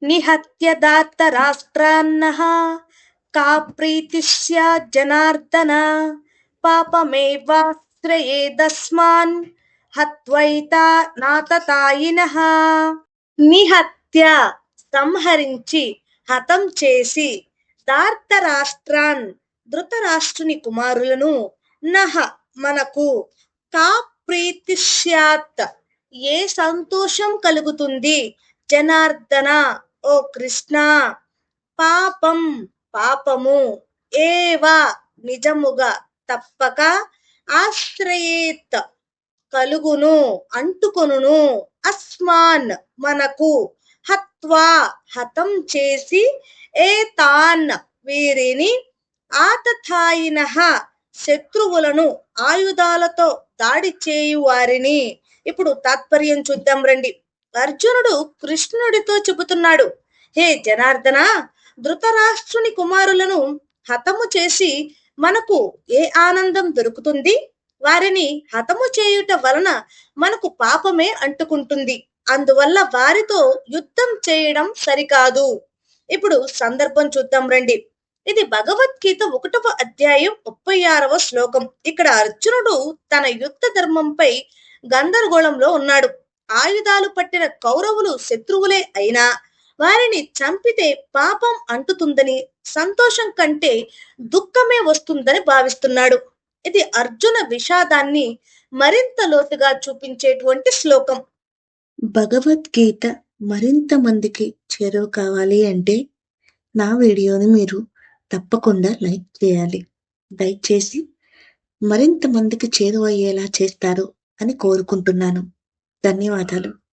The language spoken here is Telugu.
నిహత్య దార్తరాష్ట్రాన్నః కా ప్రీతిः స్యాత్ జనార్దన పాపమేవాశ్రయేదస్మాన్ హత్వైతానాతతాయినః. నిహత్య సంహరించి, హతం చేసి, దార్తరాష్ట్రాన్ ధృతరాష్ట్రుని కుమారులను, నహ మనకు, కా ప్రీతి స్యాత్ ఏ సంతోషం కలుగుతుంది, జనార్దన ఓ కృష్ణ, పాపం పాపము, ఏవ నిజముగా తప్పక, ఆశ్రయేత్ కలుగును అంటుకొనును, అస్మాన్ మనకు, హత్వా హతం చేసి, ఏతాన్ వీరిని, ఆతతాయినః శత్రువులను ఆయుధాలతో దాడి చేయు వారిని. ఇప్పుడు తాత్పర్యం చూద్దాం రండి. అర్జునుడు కృష్ణుడితో చెబుతున్నాడు, హే జనార్దన, ధృతరాష్ట్రుని కుమారులను హతము చేసి మనకు ఏ ఆనందం దొరుకుతుంది? వారిని హతము చేయుట వలన మనకు పాపమే అంటుకుంటుంది. అందువల్ల వారితో యుద్ధం చేయడం సరికాదు. ఇప్పుడు సందర్భం చూద్దాం రండి. ఇది భగవద్గీత 1వ అధ్యాయం 36వ శ్లోకం. ఇక్కడ అర్జునుడు తన యుద్ధ ధర్మంపై గందరగోళంలో ఉన్నాడు. ఆయుధాలు పట్టిన కౌరవులు శత్రువులే అయినా వారిని చంపితే పాపం అంటుతుందని, సంతోషం కంటే దుఃఖమే వస్తుందని భావిస్తున్నాడు. ఇది అర్జున విషాదాన్ని మరింత లోతుగా చూపించేటువంటి శ్లోకం. భగవద్గీత మరింత మందికి చేరువ కావాలి అంటే నా వీడియోని మీరు తప్పకుండా లైక్ చేయాలి. దయచేసి మరింత మందికి చేరువయ్యేలా చేస్తారు అని కోరుకుంటున్నాను. ధన్యవాదాలు.